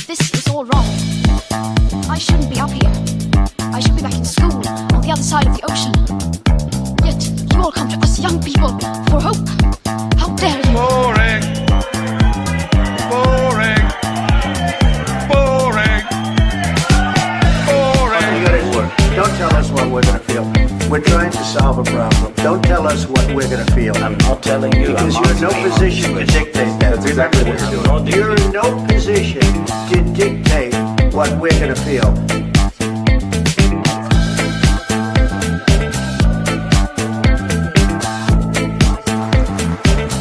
This is all wrong. I shouldn't be up here. I should be back in school on the other side of the ocean. Yet you all come to us young people for hope. How dare you? Boring. Boring. Boring. Boring. Don't tell us what we're going to feel. We're trying to solve a problem. Don't tell us what we're going to feel. I'm not telling you. Because you're in no position to dictate that. That's exactly what you're doing. You're in no position to dictate what we're going to feel.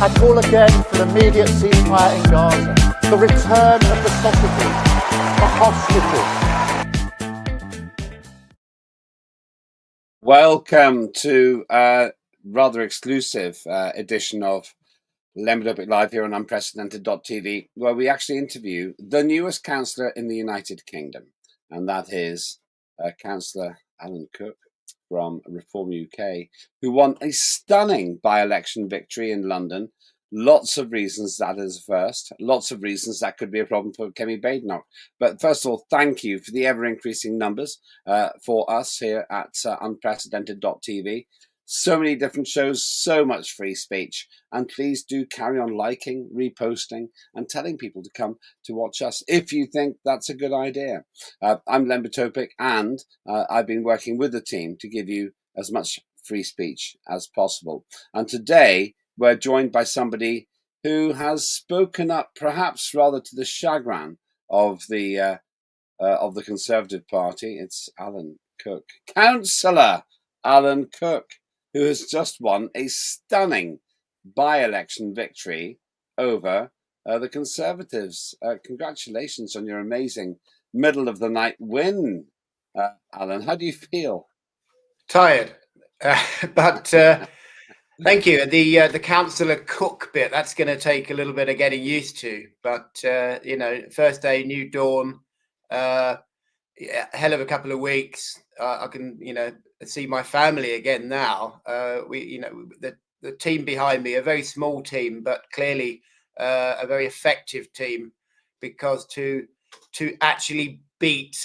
I call again for the immediate ceasefire in Gaza, the return of the sausages, the hostages. Welcome to a rather exclusive edition of Lembit Öpik Live here on unprecedented.tv, where we actually interview the newest councillor in the United Kingdom, and that is Councillor Alan Cook from Reform UK, who won a stunning by-election victory in London. Lots of reasons that is first. Lots of reasons that could be a problem for Kemi Badenoch. But first of all, thank you for the ever-increasing numbers for us here at unprecedented.tv. So many different shows, so much free speech. And please do carry on liking, reposting, and telling people to come to watch us if you think that's a good idea. I'm Lembit Öpik, and I've been working with the team to give you as much free speech as possible. And today, we're joined by somebody who has spoken up, perhaps rather to the chagrin of the Conservative Party. It's Alan Cook, Councillor Alan Cook, who has just won a stunning by-election victory over the Conservatives. Congratulations on your amazing middle-of-the-night win, Alan. How do you feel? Tired, but thank you. The Councillor Cook bit, that's going to take a little bit of getting used to. But first day, new dawn, hell of a couple of weeks. I can see my family again now. The team behind me, a very small team, but clearly a very effective team, because to actually beat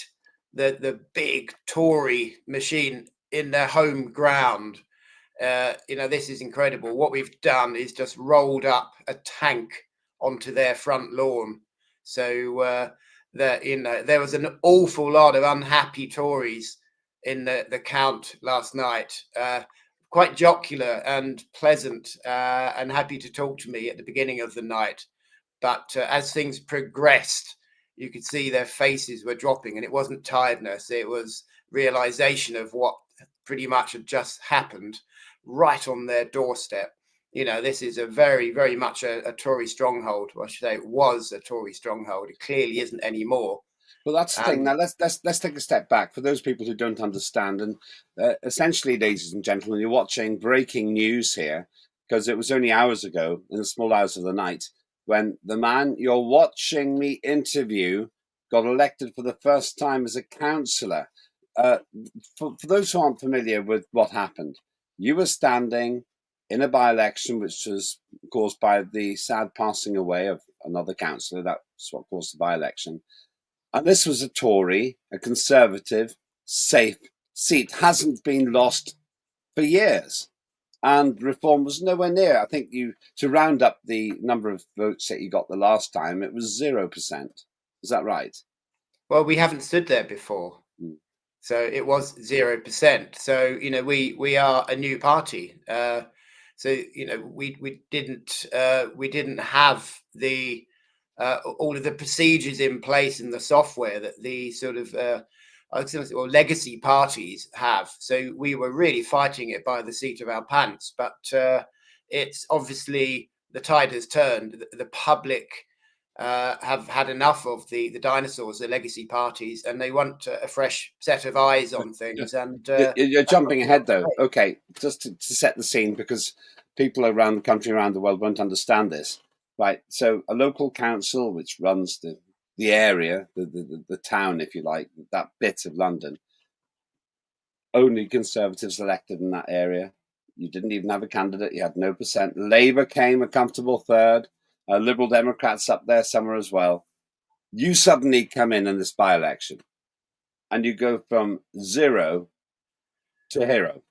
the big Tory machine in their home ground, this is incredible. What we've done is just rolled up a tank onto their front lawn. So there was an awful lot of unhappy Tories in the count last night. Quite jocular and pleasant, and happy to talk to me at the beginning of the night. But as things progressed, you could see their faces were dropping, and it wasn't tiredness. It was realization of what pretty much had just happened right on their doorstep. This is a very, very much a Tory stronghold. Well, I should say it was a Tory stronghold. It clearly isn't anymore. Well, that's the thing. Now, let's take a step back for those people who don't understand. And essentially, ladies and gentlemen, you're watching breaking news here, because it was only hours ago, in the small hours of the night, when the man you're watching me interview got elected for the first time as a councillor. For those who aren't familiar with what happened, you were standing in a by-election which was caused by the sad passing away of another councillor. That's what caused the by-election. And this was a Tory, a Conservative, safe seat. Hasn't been lost for years. And Reform was nowhere near. I think to round up the number of votes that you got the last time, it was 0%. Is that right? Well, we haven't stood there before. So it was 0%. So, we are a new party. We didn't have the all of the procedures in place in the software that the sort of legacy parties have. So we were really fighting it by the seat of our pants. But it's obviously the tide has turned. The public have had enough of the dinosaurs, the legacy parties, and they want a fresh set of eyes on things. And you're jumping ahead, though. Okay, just to set the scene, because people around the country, around the world, won't understand this. Right, so a local council which runs the area, the town, if you like, that bit of London, only Conservatives elected in that area. You didn't even have a candidate. You had no percent. Labour came a comfortable third. Liberal Democrats up there somewhere as well. You suddenly come in this by-election and you go from 0 to hero.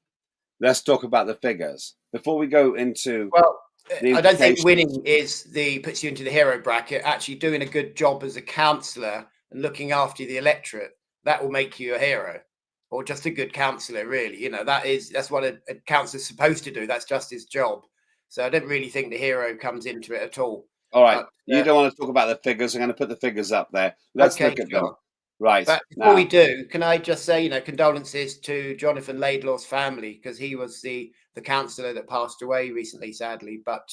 Let's talk about the figures before we go into Well, the I don't think implications. winning puts you into the hero bracket. Actually doing a good job as a councillor and looking after the electorate, that will make you a hero, or just a good councillor, really. That's what a councillor's supposed to do. That's just his job. So I don't really think the hero comes into it at all. All right, But, you don't want to talk about the figures. I'm going to put the figures up there. Let's okay, look at them. sure. Right, But before we now, do, can I just say, condolences to Jonathan Laidlaw's family, because he was the councillor that passed away recently, sadly. But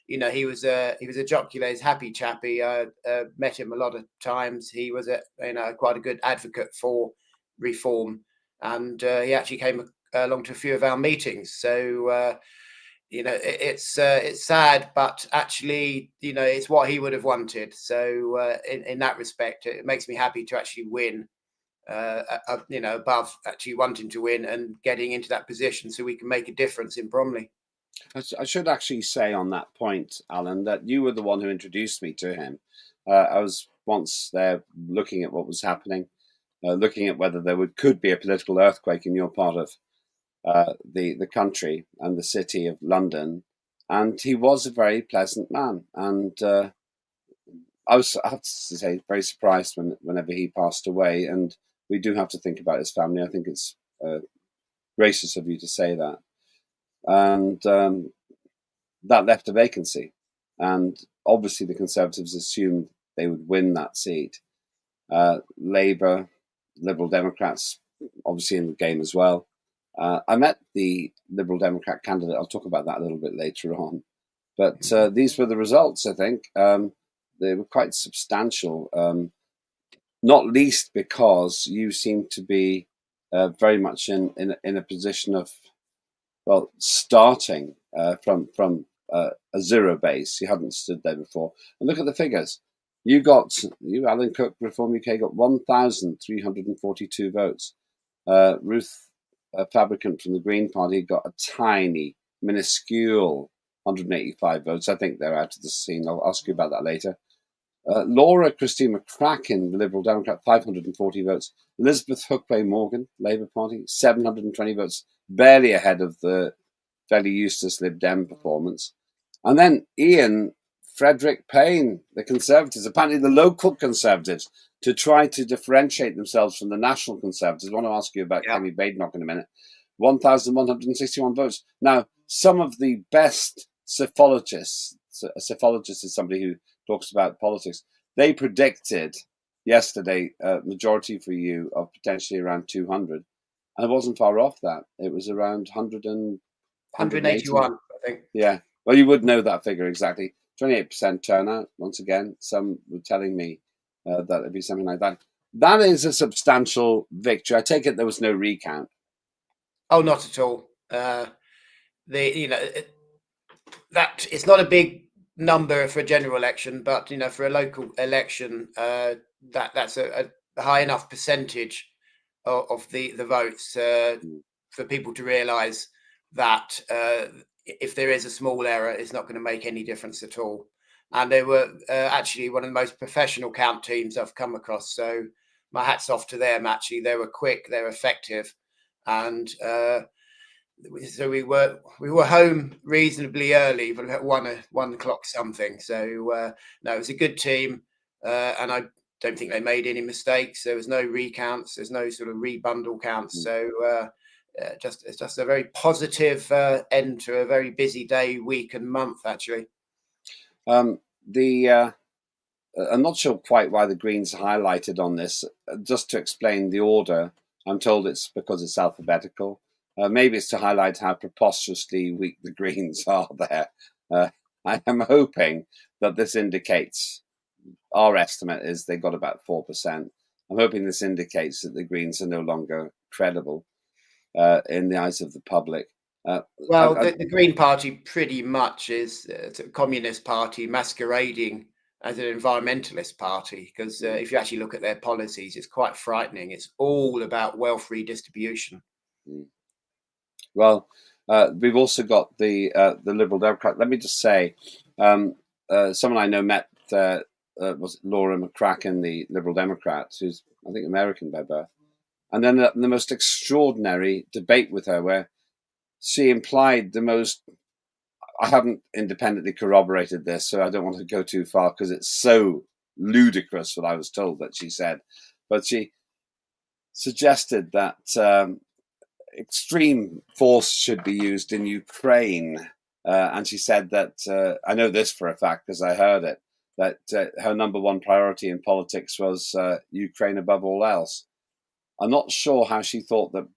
he was a jocular, he's a happy chappy. I met him a lot of times. He was quite a good advocate for reform, and he actually came along to a few of our meetings. So it's sad, but actually, it's what he would have wanted. So in that respect, it makes me happy to actually win, above actually wanting to win and getting into that position so we can make a difference in Bromley. I should actually say on that point, Alan, that you were the one who introduced me to him. I was once there looking at what was happening, looking at whether there could be a political earthquake in your part of the country and the city of London, and he was a very pleasant man. And I have to say, very surprised whenever he passed away. And we do have to think about his family. I think it's gracious of you to say that. And that left a vacancy. And obviously, the Conservatives assumed they would win that seat. Labour, Liberal Democrats, obviously in the game as well. I met the Liberal Democrat candidate. I'll talk about that a little bit later on. But these were the results, I think. They were quite substantial, not least because you seem to be very much in a position of, well, starting from a zero base. You hadn't stood there before. And look at the figures. You, Alan Cook, Reform UK, got 1,342 votes. Ruth Fabricant from the Green Party got a tiny, minuscule 185 votes. I think they're out of the scene. I'll ask you about that later. Laura Christine McCracken, the Liberal Democrat, 540 votes. Elizabeth Hookway Morgan, Labour Party, 720 votes, barely ahead of the fairly useless Lib Dem performance. And then Ian Frederick Payne, the Conservatives, apparently the local Conservatives, to try to differentiate themselves from the national Conservatives. I want to ask you about Kemi Badenoch in a minute. 1,161 votes. Now, some of the best psephologists, a psephologist is somebody who talks about politics, they predicted yesterday a majority for you of potentially around 200. And it wasn't far off that. It was around 181, I think. Yeah. Well, you would know that figure exactly. 28% turnout, once again. Some were telling me that it'd be something like that. That is a substantial victory. I take it there was no recount. Oh, not at all. That it's not a big number for a general election, but for a local election, that's a high enough percentage of the votes for people to realise that if there is a small error, it's not going to make any difference at all. And they were actually one of the most professional count teams I've come across. So my hat's off to them. Actually, they were quick, they were effective, and so we were home reasonably early, but at 1 o'clock something. So no, it was a good team, and I don't think they made any mistakes. There was no recounts. There's no sort of rebundle counts. So it's just a very positive end to a very busy day, week, and month. Actually, I'm not sure quite why the Greens highlighted on this. Just to explain the order, I'm told it's because it's alphabetical. Maybe it's to highlight how preposterously weak the Greens are there. I am hoping that this indicates, our estimate is they got about 4%. I'm hoping this indicates that the Greens are no longer credible in the eyes of the public. The Green Party pretty much is a communist party masquerading as an environmentalist party, because if you actually look at their policies, it's quite frightening. It's all about wealth redistribution. Well, we've also got the Liberal Democrat. Let me just say, someone I know met was Laura McCracken, the Liberal Democrat, who's, I think, American by birth. And then the most extraordinary debate with her where she implied the most, I haven't independently corroborated this, so I don't want to go too far because it's so ludicrous what I was told that she said. But she suggested that extreme force should be used in Ukraine. And she said that, I know this for a fact because I heard it, that her number one priority in politics was Ukraine above all else. I'm not sure how she thought that.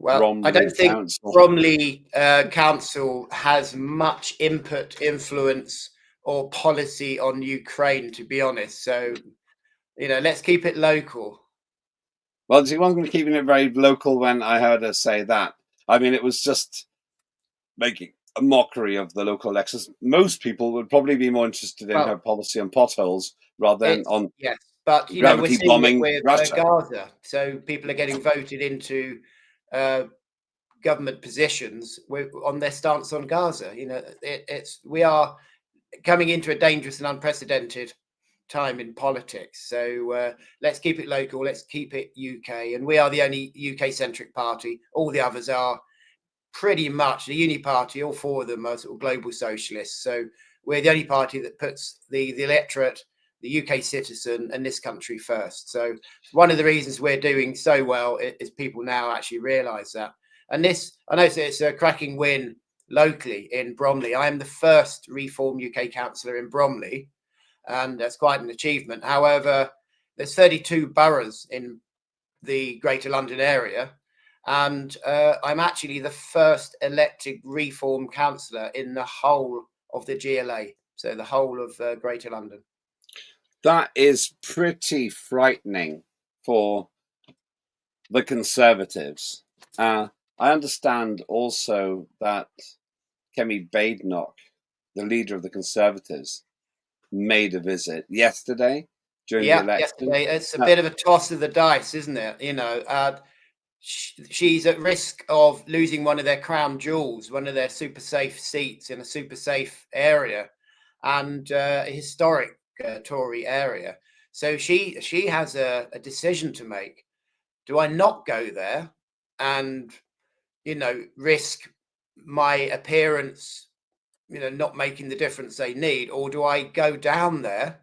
Well, Bromley I don't think Council. Bromley Council has much input, influence, or policy on Ukraine, to be honest. So, let's keep it local. Well, she wasn't keeping it very local when I heard her say that. I mean, it was just making a mockery of the local elections. Most people would probably be more interested in her policy on potholes rather than on but we're gravity seeing bombing it with Russia. Gaza. So people are getting voted into government positions on their stance on Gaza. We are coming into a dangerous and unprecedented time in politics. So let's keep it local. Let's keep it UK. And we are the only UK-centric party. All the others are pretty much the Uni Party. All four of them are sort of global socialists. So we're the only party that puts the electorate, the UK citizen, and this country first. So one of the reasons we're doing so well is people now actually realise that. And this, I know it's a cracking win locally in Bromley. I am the first Reform UK councillor in Bromley, and that's quite an achievement. However, there's 32 boroughs in the Greater London area, and I'm actually the first elected Reform councillor in the whole of the GLA, so the whole of Greater London. That is pretty frightening for the Conservatives. I understand also that Kemi Badenoch, the leader of the Conservatives, made a visit yesterday during the election. Yesterday. It's a bit of a toss of the dice, isn't it? She's at risk of losing one of their crown jewels, one of their super safe seats in a super safe area, and a historic Tory area. So she has a decision to make. Do I not go there and risk my appearance, not making the difference they need, or do I go down there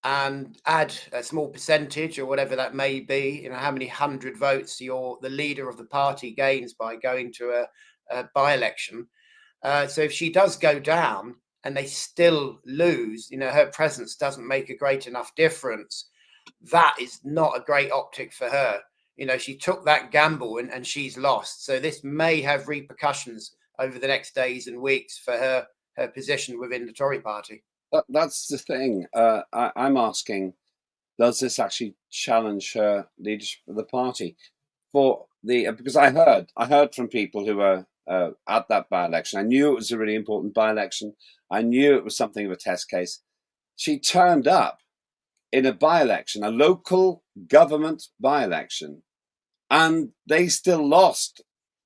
and add a small percentage or whatever that may be, how many 100 votes the leader of the party gains by going to a by-election. So if she does go down and they still lose, her presence doesn't make a great enough difference. That is not a great optic for her. She took that gamble and she's lost. So this may have repercussions over the next days and weeks for her position within the Tory party. That's the thing. I'm asking, does this actually challenge her leadership of the party? Because I heard from people who were at that by-election. I knew it was a really important by-election. I knew it was something of a test case. She turned up in a by-election, a local government by-election, and they still lost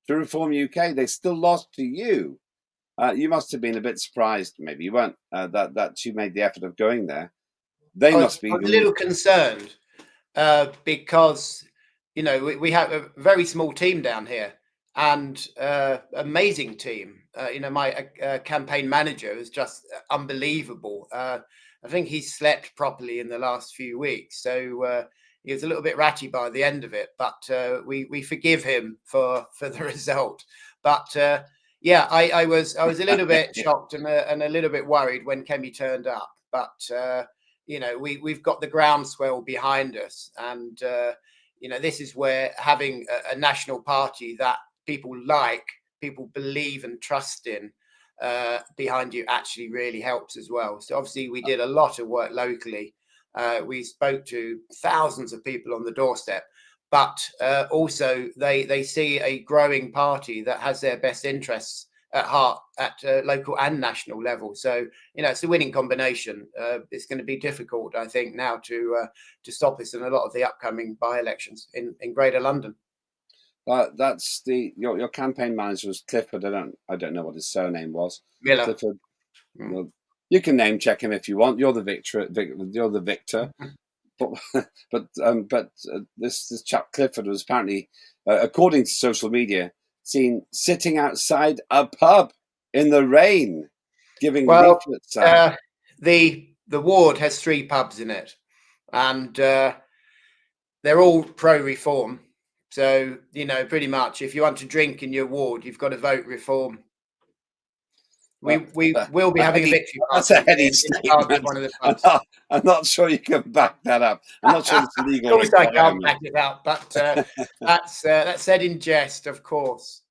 to Reform UK. They still lost to you. You must have been a bit surprised, maybe you weren't, that she made the effort of going there. They must be. I was a little concerned because, we have a very small team down here and amazing team. My campaign manager is just unbelievable. I think he slept properly in the last few weeks. So he was a little bit ratty by the end of it, but we forgive him for the result. But I was a little bit shocked and a little bit worried when Kemi turned up. But we've got the groundswell behind us, and this is where having a national party that people believe and trust in behind you actually really helps as well. So obviously we did a lot of work locally. We spoke to thousands of people on the doorstep, but also they see a growing party that has their best interests at heart at local and national level. So it's a winning combination. It's going to be difficult, I think, now to stop us in a lot of the upcoming by-elections in Greater London. That's your campaign manager was Clifford. I don't know what his surname was. Miller. Clifford. Well, You can name check him if you want. You're the victor. You're the victor. But this chap Clifford was apparently, according to social media, seen sitting outside a pub in the rain, giving Well, leaflets out. the ward has 3 pubs in it, and they're all pro-reform. So, pretty much, if you want to drink in your ward, you've got to vote reform. We will be having a victory That's party a heady in one of the pubs. I'm not sure you can back that up. I'm not sure it's a legal Of course, I can't requirement. back it up, but that's said in jest, of course.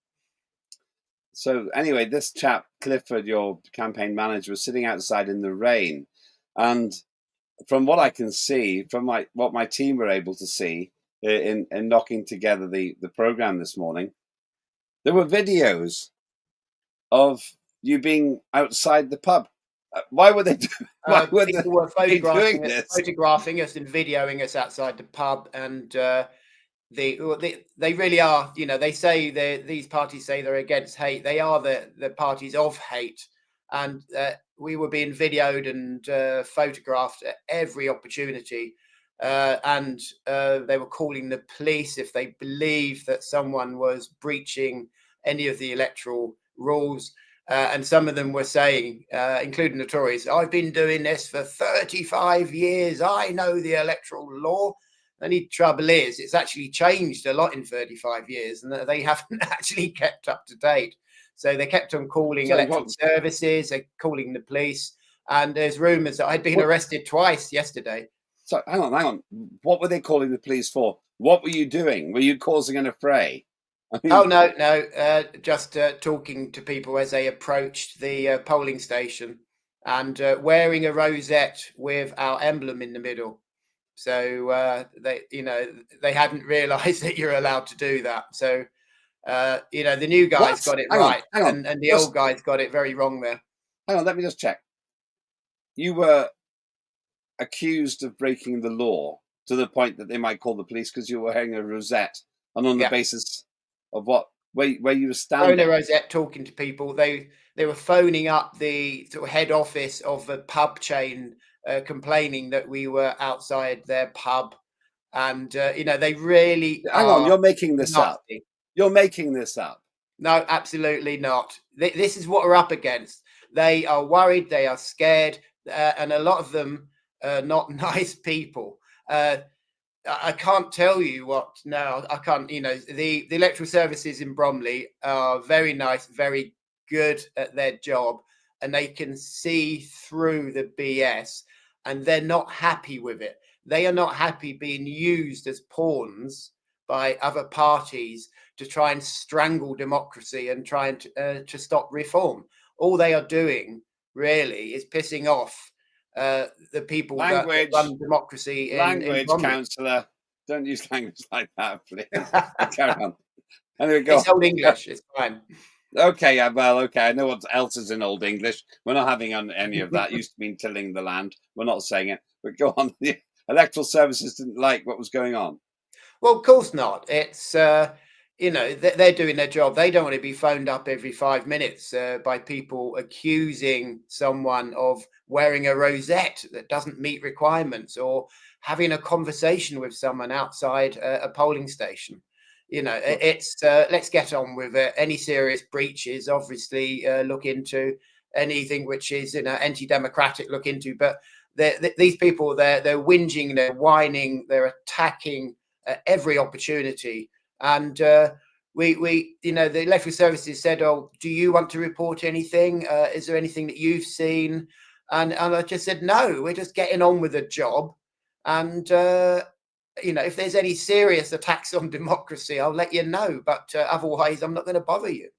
So anyway, this chap Clifford, your campaign manager, was sitting outside in the rain, and from what I can see, from what my team were able to see in knocking together the program this morning, there were videos of you being outside the pub. Why were they? People were doing this? photographing us and videoing us outside the pub, and they really are. They say these parties say they're against hate. They are the parties of hate, and we were being videoed and photographed at every opportunity. And they were calling the police if they believed that someone was breaching any of the electoral rules. And some of them were saying, including the Tories, I've been doing this for 35 years. I know the electoral law. The only trouble is it's actually changed a lot in 35 years and they haven't actually kept up to date. So they kept on calling electoral services, calling the police. And there's rumours that I'd been arrested twice yesterday. So hang on. What were they calling the police for? What were you doing? Were you causing an affray? Oh, no, just talking to people as they approached the polling station and wearing a rosette with our emblem in the middle. So they hadn't realised that you're allowed to do that. So, the new guys got it right and the old guys got it very wrong there. Hang on, let me just check. You were accused of breaking the law to the point that they might call the police because you were wearing a rosette, and on the basis of what, where you were standing? Wearing a rosette, talking to people. They were phoning up the sort of head office of a pub chain, complaining that we were outside their pub, and they really. Hang on, you're making this up. You're making this up. No, absolutely not. This is what we're up against. They are worried. They are scared, and a lot of them are not nice people. I can't tell you what now. I can't. The electoral services in Bromley are very nice, very good at their job, and they can see through the BS, and they're not happy with it. They are not happy being used as pawns by other parties to try and strangle democracy and trying to stop reform. All they are doing really is pissing off the people that run democracy. Language, Councillor. Don't use language like that, please. Carry on. Anyway, go it's on. Old English. It's fine. Okay, okay. I know what else is in Old English. We're not having any of that. Used to mean tilling the land. We're not saying it. But go on. The electoral services didn't like what was going on. Well, of course not. It's they're doing their job. They don't want to be phoned up every 5 minutes by people accusing someone of wearing a rosette that doesn't meet requirements or having a conversation with someone outside a polling station. It's let's get on with it. Any serious breaches, obviously, look into. Anything which is anti-democratic, look into. But these people, they're whinging, they're whining, they're attacking every opportunity. And we the electoral services said, "Oh, do you want to report anything? Is there anything that you've seen?" And I just said, "No, we're just getting on with the job." And if there's any serious attacks on democracy, I'll let you know. But otherwise, I'm not going to bother you.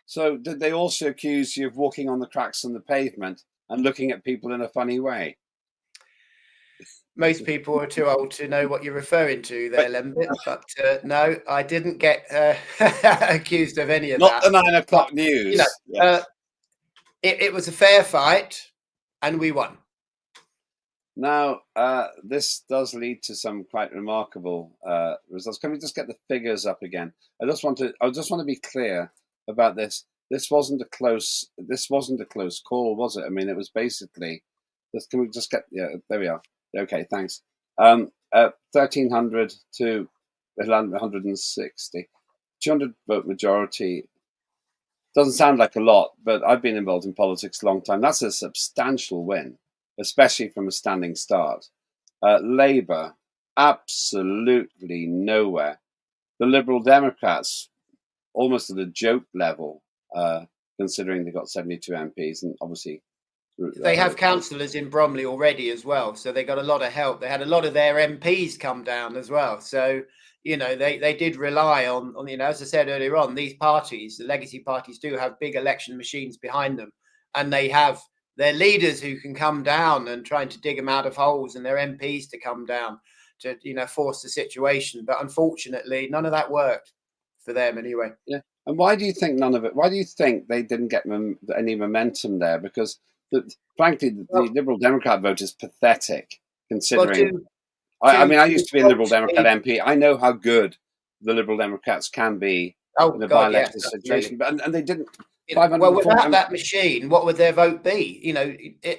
So did they also accuse you of walking on the cracks on the pavement and looking at people in a funny way? Most people are too old to know what you're referring to there, Lembit. But no, I didn't get accused of any of that. Not the 9 o'clock news. It was a fair fight, and we won. Now, this does lead to some quite remarkable results. Can we just get the figures up again? I just want to be clear about this. this wasn't a close call, was it? I mean, it was basically. Can we just get? Yeah, there we are. Okay, thanks. 1,300 to 160, 200 vote majority. Doesn't sound like a lot, but I've been involved in politics a long time. That's a substantial win, especially from a standing start. Labour, absolutely nowhere. The Liberal Democrats, almost at a joke level, considering they got 72 MPs, and obviously they have councillors in Bromley already as well, so they got a lot of help. They had a lot of their MPs come down as well, so they did rely on as I said earlier on, these parties, the legacy parties, do have big election machines behind them, and they have their leaders who can come down and trying to dig them out of holes, and their MPs to come down to force the situation. But unfortunately, none of that worked for them anyway. Yeah. And why do you think none of it? Why do you think they didn't get any momentum there? Because frankly, the Liberal Democrat vote is pathetic, considering. I mean, I used to be a Liberal Democrat MP. I know how good the Liberal Democrats can be in a by-election situation, and they didn't. Well, without that machine, what would their vote be?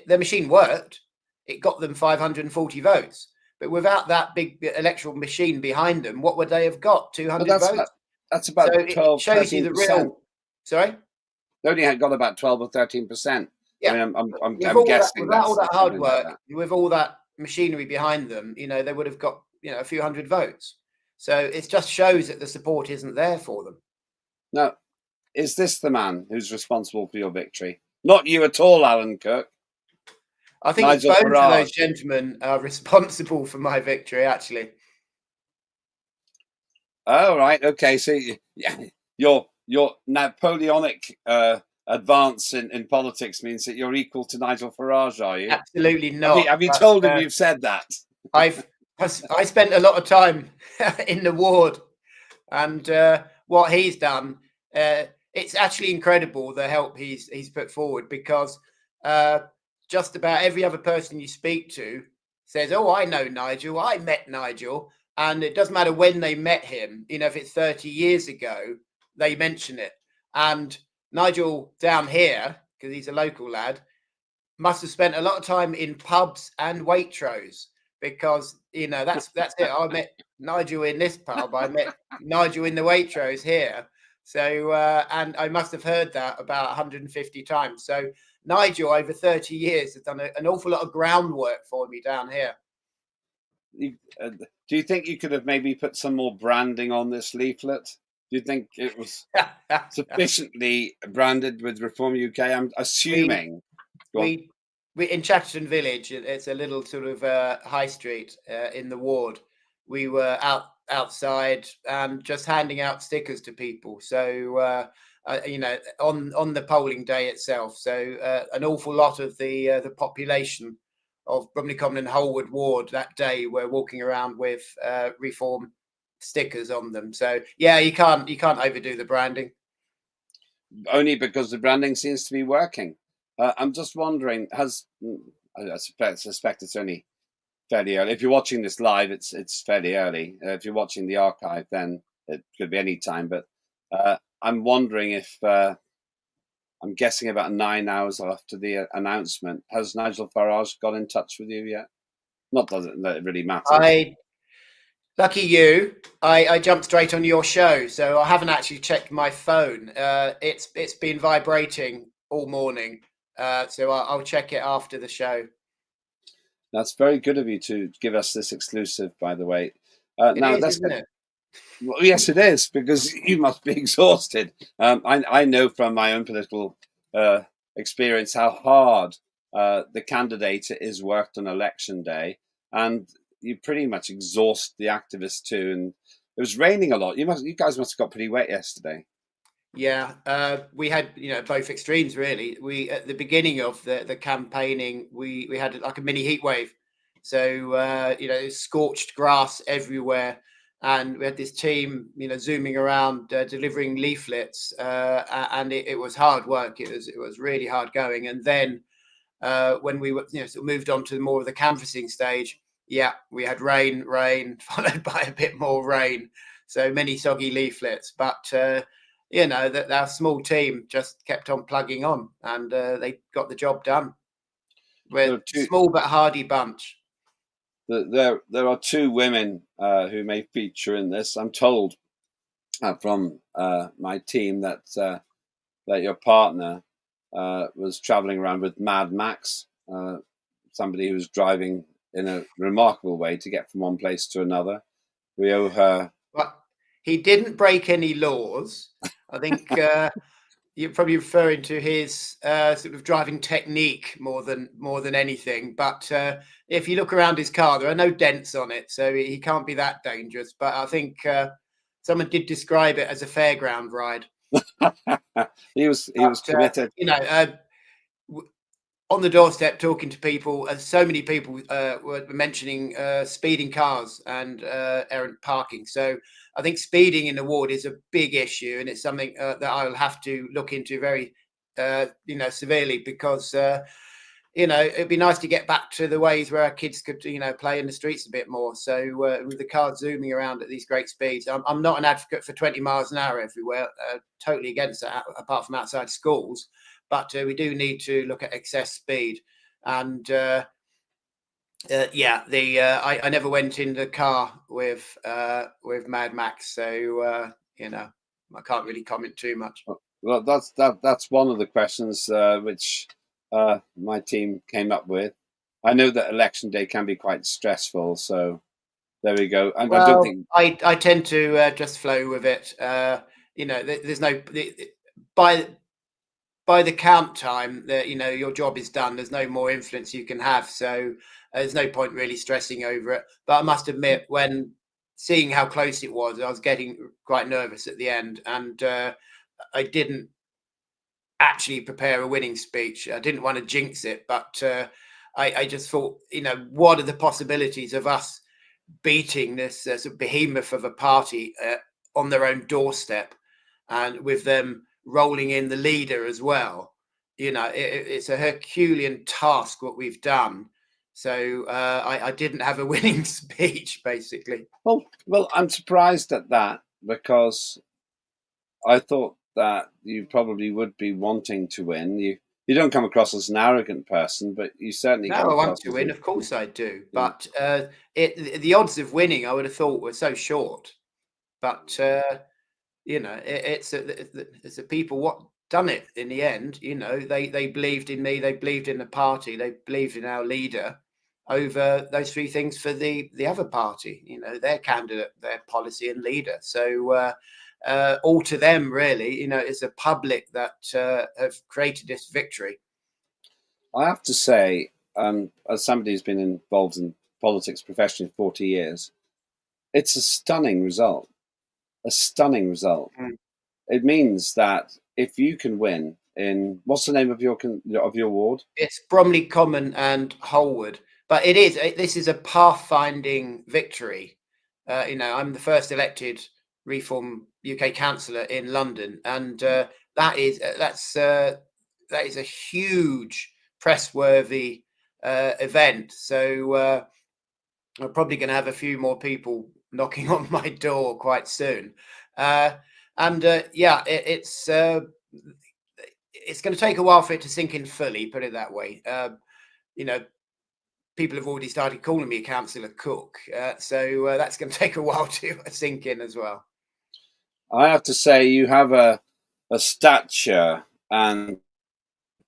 Their machine worked; it got them 540 votes. But without that big electoral machine behind them, what would they have got? 200 votes. That's about 12. It shows you the real. Sorry, they only had got about 12 or 13%. Yeah, I mean, I'm guessing without all that hard work, with all that machinery behind them, they would have got a few hundred votes. So it just shows that the support isn't there for them. Now, is this the man who's responsible for your victory? Not you at all, Alan Cook. I think both of those gentlemen are responsible for my victory, actually. Oh, right. Okay. So your Napoleonic advance in politics means that you're equal to Nigel Farage, are you? Absolutely not. Have you told him you've said that? I spent a lot of time in the ward, and what he's done, it's actually incredible the help he's put forward, because just about every other person you speak to says, "Oh, I know Nigel. I met Nigel." And it doesn't matter when they met him. If it's 30 years ago, they mention it. And Nigel down here, because he's a local lad, must have spent a lot of time in pubs and Waitrose, because that's it. I met Nigel in this pub. I met Nigel in the Waitrose here. So and I must have heard that about 150 times. So Nigel, over 30 years, has done an awful lot of groundwork for me down here. Do you think you could have maybe put some more branding on this leaflet? Do you think it was sufficiently branded with Reform UK? I'm assuming. We in Chatterton Village, it's a little sort of high street in the ward. We were outside and just handing out stickers to people. So on the polling day itself. So an awful lot of the population of Bromley Common and Holwood Ward that day were walking around with Reform stickers on them. So yeah, you can't overdo the branding. Only because the branding seems to be working. I'm just wondering, I suspect it's only fairly early. If you're watching this live, it's fairly early. If you're watching the archive, then it could be any time. But I'm wondering if I'm guessing about 9 hours after the announcement, has Nigel Farage got in touch with you yet? Not that it really matters. Lucky you, I jumped straight on your show, so I haven't actually checked my phone. It's been vibrating all morning, so I'll check it after the show. That's very good of you to give us this exclusive, by the way. Isn't it? Well, yes, it is, because you must be exhausted. I know from my own political experience how hard the candidate is worked on election day, and you pretty much exhaust the activists too. And it was raining a lot. You guys must have got pretty wet yesterday. Yeah, we had both extremes really. We at the beginning of the campaigning, we had like a mini heat wave, so scorched grass everywhere. And we had this team, zooming around, delivering leaflets, and it was hard work. It was really hard going. And then when we were, sort of moved on to more of the canvassing stage, yeah, we had rain, followed by a bit more rain. So many soggy leaflets. But you know, that our small team just kept on plugging on, and they got the job done. There We're are two. small but hardy bunch. There are two women who may feature in this. I'm told from my team that that your partner was traveling around with Mad Max, somebody who was driving in a remarkable way to get from one place to another. We owe her. But he didn't break any laws. I think you're probably referring to his sort of driving technique more than anything. But if you look around his car, there are no dents on it, so he can't be that dangerous. But I think someone did describe it as a fairground ride. he was committed. You know, on the doorstep, talking to people, so many people were mentioning speeding cars and errant parking. So I think speeding in the ward is a big issue, and it's something that I'll have to look into very, you know, severely, because you know, it'd be nice to get back to the ways where our kids could, you know, play in the streets a bit more. So with the cars zooming around at these great speeds, I'm not an advocate for 20 miles an hour everywhere. Totally against that, apart from outside schools. But we do need to look at excess speed. And yeah, I never went in the car with Mad Max, so you know, I can't really comment too much. Well, that's one of the questions which my team came up with. I know that election day can be quite stressful, so there we go. And well, I don't think I tend to just flow with it. You know, there's no by the count time that, you know, your job is done. There's no more influence you can have, so there's no point really stressing over it. But I must admit, when seeing how close it was, I was getting quite nervous at the end, and I didn't actually prepare a winning speech. I didn't want to jinx it, but I just thought, you know, what are the possibilities of us beating this sort of behemoth of a party on their own doorstep, and with them rolling in the leader as well. You know, it's a Herculean task what we've done. So I didn't have a winning speech, basically. Well, I'm surprised at that, because I thought that you probably would be wanting to win. You don't come across as an arrogant person, but you certainly No, come I want across to as win, a, of course I do. But the odds of winning, I would have thought, were so short. But you know, it's the people what done it in the end. You know, they believed in me, they believed in the party, they believed in our leader over those three things for the other party. You know, their candidate, their policy, and leader. So all to them, really. You know, it's a public that have created this victory. I have to say, as somebody who's been involved in politics professionally for 40 years, it's a stunning result. A stunning result. Mm. It means that if you can win in, what's the name of your ward? It's Bromley Common and Holwood, but this is a pathfinding victory. You know, I'm the first elected Reform UK councillor in London, and that is a huge press-worthy event. So I'm probably going to have a few more people knocking on my door quite soon, and yeah, it's going to take a while for it to sink in fully. Put it that way. You know, people have already started calling me Councillor Cook, so that's going to take a while to sink in as well. I have to say, you have a stature and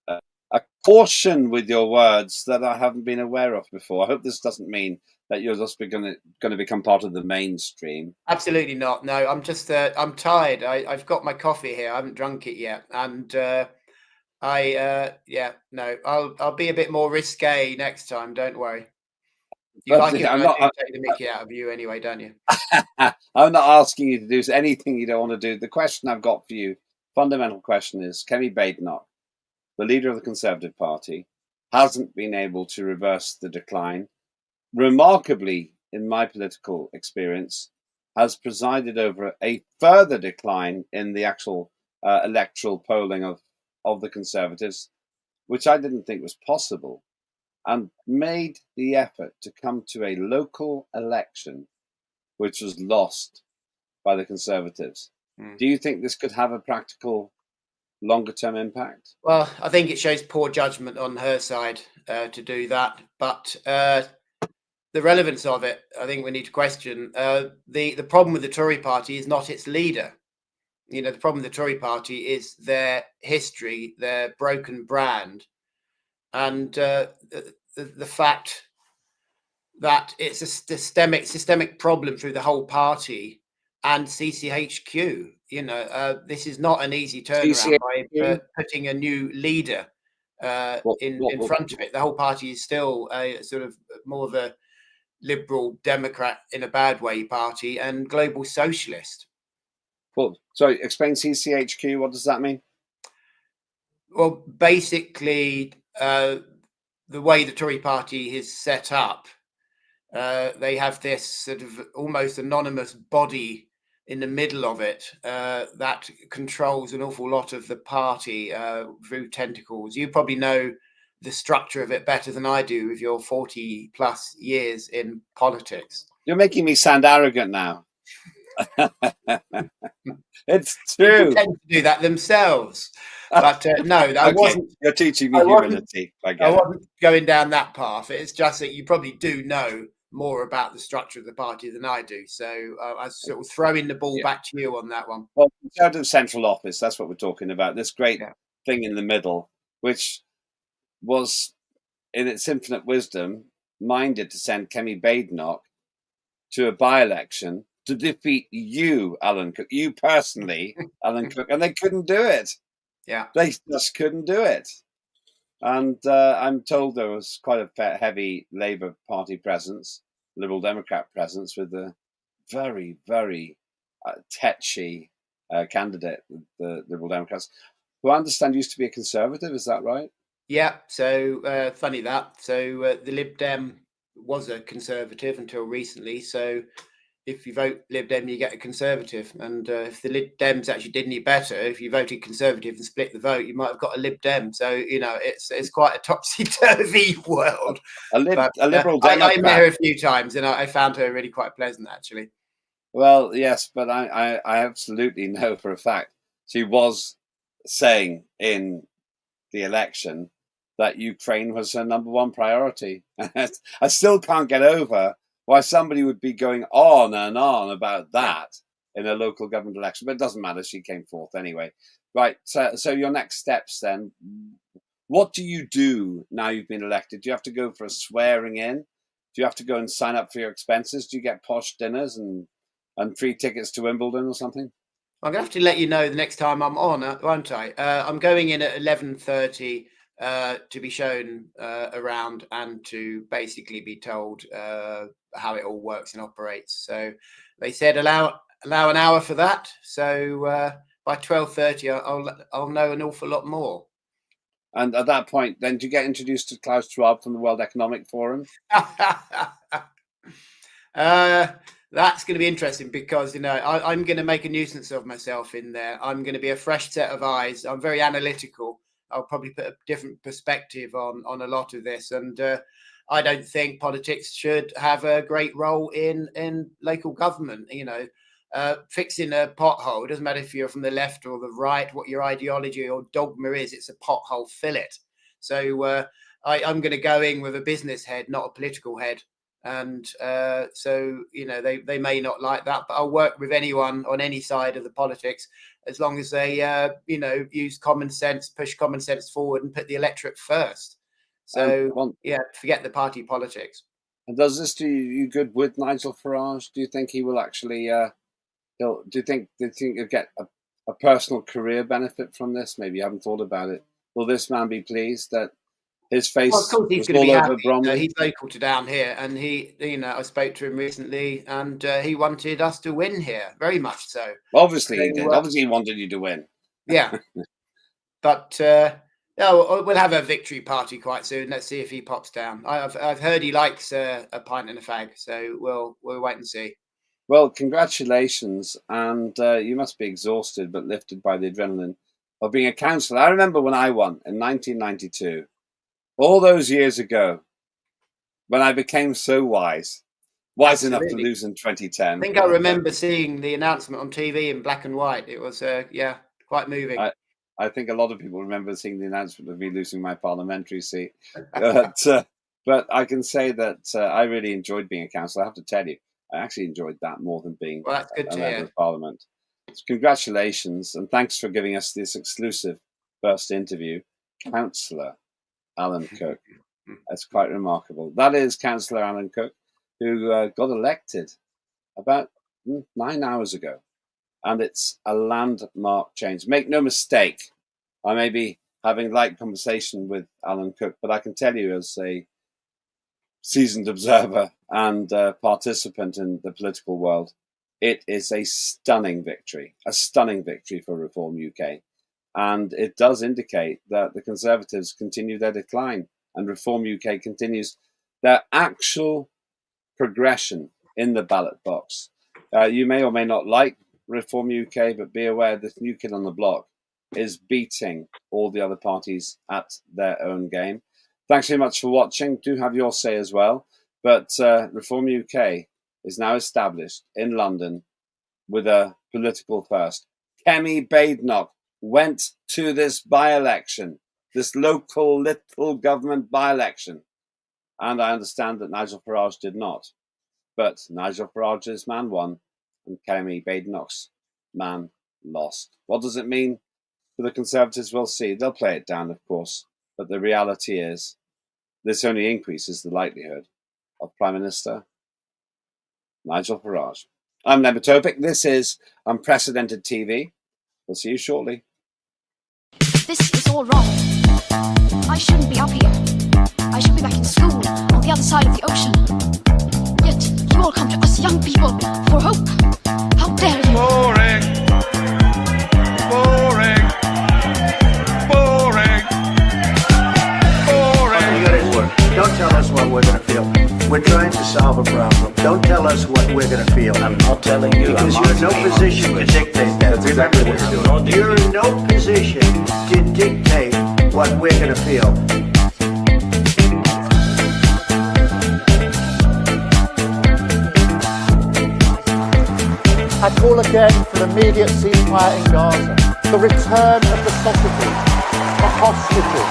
a caution with your words that I haven't been aware of before. I hope this doesn't mean that you're just going to become part of the mainstream. Absolutely not. No, I'm just I'm tired. I've got my coffee here. I haven't drunk it yet, and yeah, no, I'll be a bit more risque next time. Don't worry. You like it when I do take the mickey out of you anyway, don't you? I'm not asking you to do anything you don't want to do. The question I've got for you, fundamental question, is Kemi Badenoch, the leader of the Conservative Party, hasn't been able to reverse the decline. Remarkably, in my political experience, has presided over a further decline in the actual electoral polling of the Conservatives, which I didn't think was possible, and made the effort to come to a local election which was lost by the Conservatives. Do you think this could have a practical, longer-term impact? Well, I think it shows poor judgment on her side to do that, but the relevance of it, I think we need to question. The problem with the Tory party is not its leader. The problem with the Tory party is their history, their broken brand, and the fact that it's a systemic problem through the whole party and CCHQ. This is not an easy turnaround by putting a new leader in front of it. The whole party is still a sort of more of a liberal Democrat in a bad way party and global socialist. Well, sorry, explain CCHQ. What does that mean? Well, basically, the way the Tory party is set up, they have this sort of almost anonymous body in the middle of it that controls an awful lot of the party through tentacles. You probably know the structure of it better than I do with your 40 plus years in politics. You're making me sound arrogant now. It's true. People tend to do that themselves. But no, I wasn't. You're teaching me humility. I wasn't going down that path. It's just that you probably do know more about the structure of the party than I do. So I was sort of throwing the ball back to you on that one. Well, Conservative Central Office, that's what we're talking about. This great thing in the middle, which was, in its infinite wisdom, minded to send Kemi Badenoch to a by-election to defeat you, Alan Cook, you personally, Alan Cook, and they couldn't do it. Yeah. They just couldn't do it. And I'm told there was quite a heavy Labour Party presence, Liberal Democrat presence, with a very, very tetchy candidate, the Liberal Democrats, who I understand used to be a Conservative. Is that right? Yeah. So funny that. So the Lib Dem was a Conservative until recently. So if you vote Lib Dem, you get a Conservative. And if the Lib Dems actually did any better, if you voted Conservative and split the vote, you might have got a Lib Dem. So, it's quite a topsy-turvy world. A Liberal Democrat. I met her a few times and I found her really quite pleasant, actually. Well, yes, but I absolutely know for a fact she was saying in the election that Ukraine was her number one priority. I still can't get over why somebody would be going on and on about that in a local government election. But it doesn't matter. She came forth anyway. Right. So your next steps then. What do you do now you've been elected? Do you have to go for a swearing in? Do you have to go and sign up for your expenses? Do you get posh dinners and free tickets to Wimbledon or something? I'm going to have to let you know the next time I'm on, won't I? I'm going in at 11:30 to be shown around and to basically be told how it all works and operates. So they said allow an hour for that. So by 12:30, I'll know an awful lot more. And at that point, then, do you get introduced to Klaus Schwab from the World Economic Forum? That's going to be interesting because, I'm going to make a nuisance of myself in there. I'm going to be a fresh set of eyes. I'm very analytical. I'll probably put a different perspective on a lot of this. And I don't think politics should have a great role in local government. Fixing a pothole, it doesn't matter if you're from the left or the right, what your ideology or dogma is, it's a pothole, fill it. So I'm going to go in with a business head, not a political head. And so, they may not like that, but I'll work with anyone on any side of the politics as long as they, use common sense, push common sense forward and put the electorate first. So, forget the party politics. And does this do you good with Nigel Farage? Do you think he will actually, do you think you'll get a personal career benefit from this? Maybe you haven't thought about it. Will this man be pleased that his face of course he's was going to be all over happy. Bromley? He's local to down here, and I spoke to him recently, and he wanted us to win here, very much so. Obviously he did. Obviously he wanted you to win. Yeah, but we'll have a victory party quite soon. Let's see if he pops down. I've heard he likes a pint and a fag, so we'll wait and see. Well, congratulations, and you must be exhausted but lifted by the adrenaline of being a councillor. I remember when I won in 1992. All those years ago, when I became so wise, wise enough to Absolutely. lose in 2010. I think I remember seeing the announcement on TV in black and white. It was, yeah, quite moving. I think a lot of people remember seeing the announcement of me losing my parliamentary seat. But I can say that I really enjoyed being a councillor. I have to tell you, I actually enjoyed that more than being Well, that's good a to member hear. of Parliament. So congratulations, and thanks for giving us this exclusive first interview, Councillor Alan Cook. That's quite remarkable. That is Councillor Alan Cook, who got elected about 9 hours ago. And it's a landmark change. Make no mistake, I may be having light conversation with Alan Cook, but I can tell you as a seasoned observer and participant in the political world, it is a stunning victory for Reform UK. And it does indicate that the Conservatives continue their decline and Reform UK continues their actual progression in the ballot box. You may or may not like Reform UK, but be aware this new kid on the block is beating all the other parties at their own game. Thanks very much for watching. Do have your say as well. But Reform UK is now established in London with a political first. Kemi Badenoch went to this by-election, this local little government by-election. And I understand that Nigel Farage did not. But Nigel Farage's man won and Kemi Badenoch's man lost. What does it mean for the Conservatives? We'll see. They'll play it down, of course. But the reality is this only increases the likelihood of Prime Minister Nigel Farage. I'm Lembit Öpik. This is Unprecedented TV. We'll see you shortly. This is all wrong. I shouldn't be up here. I should be back in school on the other side of the ocean. Yet you all come to us young people for hope. How dare you? Boring. Boring. Boring. Boring. You got it work. Don't tell us what we're going to feel. We're trying to solve a problem. Don't tell us what we're going to feel. I'm not telling you. Because you're in no position to dictate that. That's exactly what you're doing. You're in no position to dictate what we're going to feel. I call again for immediate ceasefire in Gaza, the return of the sausages, the hostages,